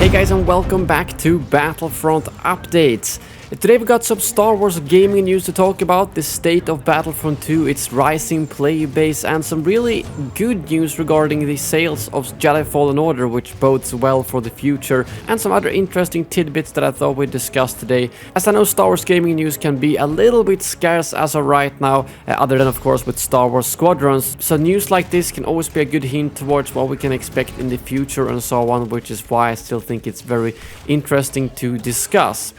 Hey guys, and welcome back to Battlefront Updates. Today we got some Star Wars gaming news to talk about, the state of Battlefront 2, its rising player base, and some really good news regarding the sales of Jedi Fallen Order, which bodes well for the future, and some other interesting tidbits that I thought we'd discuss today, as I know Star Wars gaming news can be a little bit scarce as of right now, other than of course with Star Wars Squadrons, so news like this can always be a good hint towards what we can expect in the future and so on, which is why I still think it's very interesting to discuss.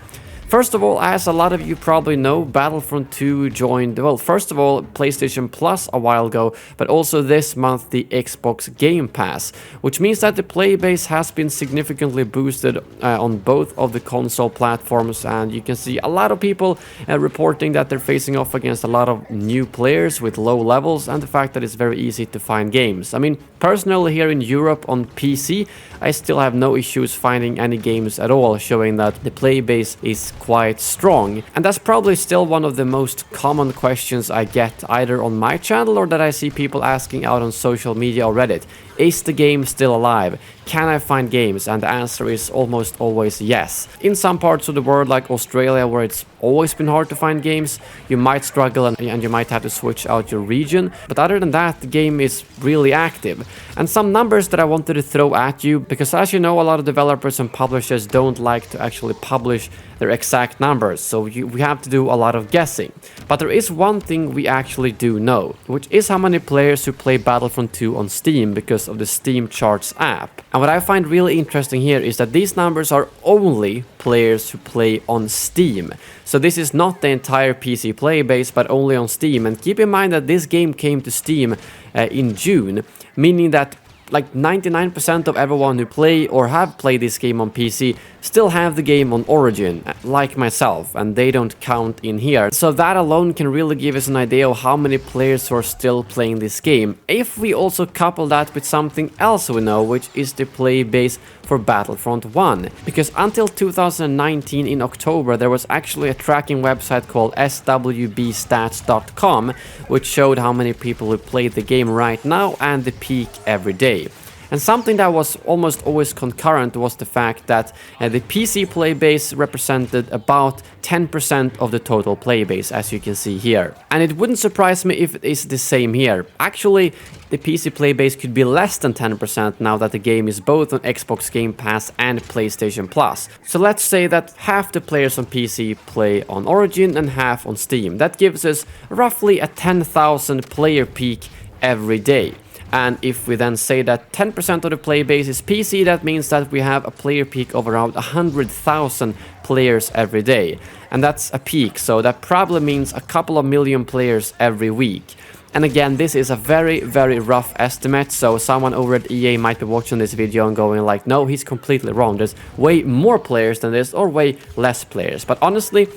First of all, as a lot of you probably know, Battlefront 2 joined, well, first of all, PlayStation Plus a while ago, but also this month the Xbox Game Pass, which means that the play base has been significantly boosted on both of the console platforms, and you can see a lot of people reporting that they're facing off against a lot of new players with low levels, and the fact that it's very easy to find games. I mean, personally here in Europe on PC, I still have no issues finding any games at all, showing that the play base is quite strong. And that's probably still one of the most common questions I get either on my channel or that I see people asking out on social media or Reddit. Is the game still alive? Can I find games? And the answer is almost always yes. In some parts of the world like Australia, where it's always been hard to find games, you might struggle and you might have to switch out your region. But other than that, the game is really active. And some numbers that I wanted to throw at you, because as you know, a lot of developers and publishers don't like to actually publish their exact numbers, so we have to do a lot of guessing. But there is one thing we actually do know, which is how many players who play Battlefront 2 on Steam because of the Steam Charts app. And what I find really interesting here is that these numbers are only players who play on Steam. So this is not the entire PC player base, but only on Steam. And keep in mind that this game came to Steam in June, meaning that like 99% of everyone who play or have played this game on PC still have the game on Origin, like myself, and they don't count in here. So that alone can really give us an idea of how many players who are still playing this game. If we also couple that with something else we know, which is the play base for Battlefront 1. Because until 2019 in October, there was actually a tracking website called swbstats.com, which showed how many people who played the game right now and the peak every day. And something that was almost always concurrent was the fact that the PC play base represented about 10% of the total play base, as you can see here. And it wouldn't surprise me if it is the same here. Actually, the PC play base could be less than 10% now that the game is both on Xbox Game Pass and PlayStation Plus. So let's say that half the players on PC play on Origin and half on Steam. That gives us roughly a 10,000 player peak every day. And if we then say that 10% of the player base is PC, that means that we have a player peak of around 100,000 players every day. And that's a peak, so that probably means a couple of million players every week. And again, this is a very, very rough estimate, so someone over at EA might be watching this video and going like, no, he's completely wrong. There's way more players than this, or way less players. But honestly,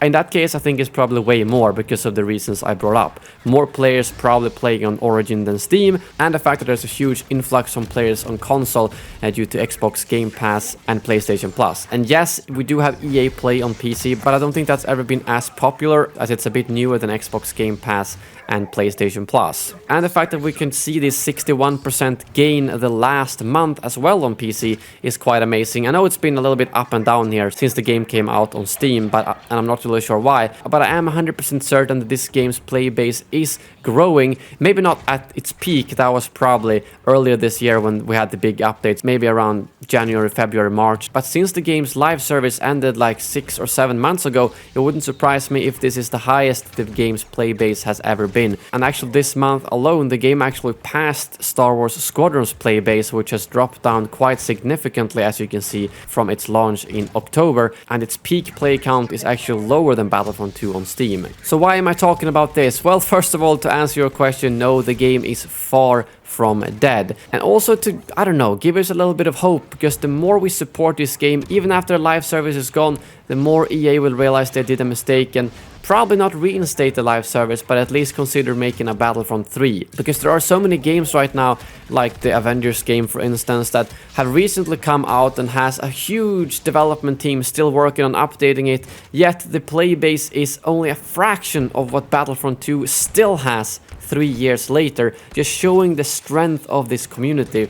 in that case, I think it's probably way more because of the reasons I brought up. More players probably playing on Origin than Steam, and the fact that there's a huge influx on players on console due to Xbox Game Pass and PlayStation Plus. And yes, we do have EA Play on PC, but I don't think that's ever been as popular, as it's a bit newer than Xbox Game Pass and PlayStation Plus. And the fact that we can see this 61% gain the last month as well on PC is quite amazing. I know it's been a little bit up and down here since the game came out on Steam, and I'm not really sure why, but I am 100% certain that this game's play base is growing. Maybe not at its peak, that was probably earlier this year when we had the big updates, maybe around January, February, March. But since the game's live service ended like 6 or 7 months ago, it wouldn't surprise me if this is the highest the game's play base has ever been. And actually this month alone, the game actually passed Star Wars Squadrons play base, which has dropped down quite significantly, as you can see, from its launch in October, and its peak play count is actually lower than Battlefront 2 on Steam. So why am I talking about this? Well, first of all, to answer your question, no, the game is far from dead. And also to, I don't know, give us a little bit of hope, because the more we support this game, even after live service is gone, the more EA will realize they did a mistake and probably not reinstate the live service, but at least consider making a Battlefront 3. Because there are so many games right now, like the Avengers game for instance, that have recently come out and has a huge development team still working on updating it, yet the play base is only a fraction of what Battlefront 2 still has 3 years later, just showing the strength of this community.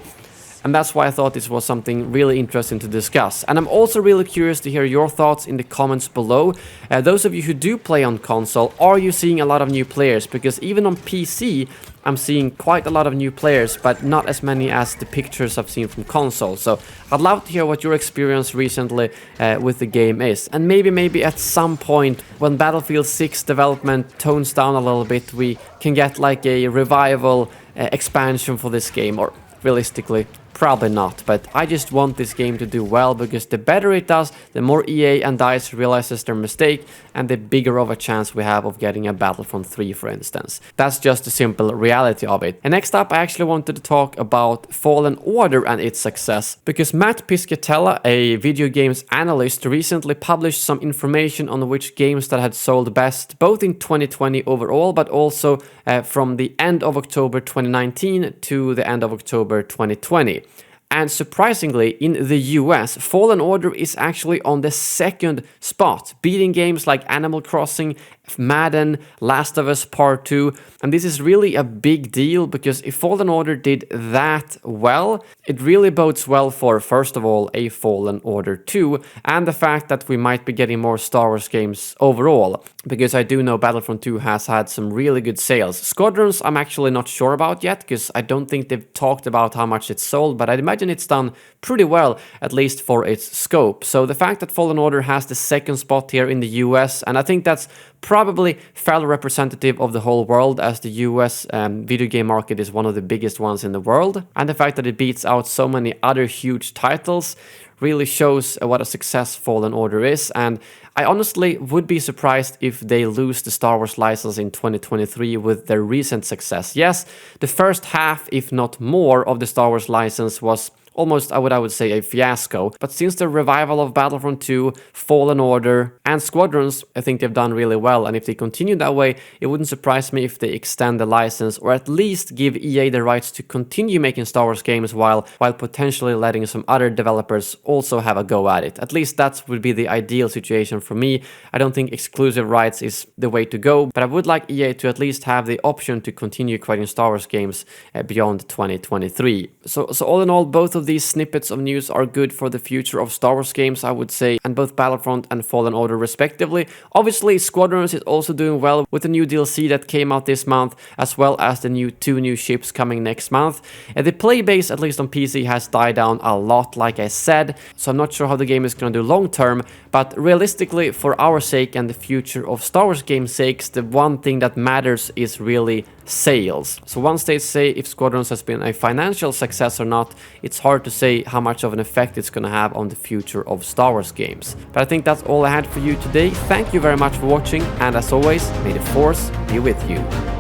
And that's why I thought this was something really interesting to discuss. And I'm also really curious to hear your thoughts in the comments below. Those of you who do play on console, are you seeing a lot of new players? Because even on PC, I'm seeing quite a lot of new players, but not as many as the pictures I've seen from console. So I'd love to hear what your experience recently with the game is. And maybe at some point when Battlefield 6 development tones down a little bit, we can get like a revival expansion for this game, or realistically, probably not, but I just want this game to do well, because the better it does, the more EA and DICE realizes their mistake, and the bigger of a chance we have of getting a Battlefront 3, for instance. That's just the simple reality of it. And next up, I actually wanted to talk about Fallen Order and its success, because Matt Piscatella, a video games analyst, recently published some information on which games that had sold best, both in 2020 overall, but also from the end of October 2019 to the end of October 2020. And surprisingly, in the US, Fallen Order is actually on the second spot, beating games like Animal Crossing, Madden, Last of Us Part 2. And this is really a big deal, because if Fallen Order did that well, it really bodes well for, first of all, a Fallen Order 2, and the fact that we might be getting more Star Wars games overall, because I do know Battlefront 2 has had some really good sales. Squadrons, I'm actually not sure about yet, because I don't think they've talked about how much it's sold, but I'd imagine it's done pretty well, at least for its scope. So the fact that Fallen Order has the second spot here in the US, and I think that's probably fairly representative of the whole world, as the US video game market is one of the biggest ones in the world, and the fact that it beats out so many other huge titles really shows what a success Fallen Order is. And I honestly would be surprised if they lose the Star Wars license in 2023 with their recent success. Yes, the first half, if not more, of the Star Wars license was almost, I would say, a fiasco. But since the revival of Battlefront 2, Fallen Order, and Squadrons, I think they've done really well. And if they continue that way, it wouldn't surprise me if they extend the license, or at least give EA the rights to continue making Star Wars games while potentially letting some other developers also have a go at it. At least that would be the ideal situation for me. I don't think exclusive rights is the way to go, but I would like EA to at least have the option to continue creating Star Wars games beyond 2023. So all in all, both of these snippets of news are good for the future of Star Wars games, I would say, and both Battlefront and Fallen Order respectively. Obviously, Squadrons is also doing well with the new DLC that came out this month, as well as the two new ships coming next month. The play base, at least on PC, has died down a lot, like I said, so I'm not sure how the game is going to do long term, but realistically, for our sake and the future of Star Wars games' sakes, the one thing that matters is really sales. So once they say if Squadrons has been a financial success or not, it's hard to say how much of an effect it's going to have on the future of Star Wars games. But I think that's all I had for you today. Thank you very much for watching, and as always, may the Force be with you.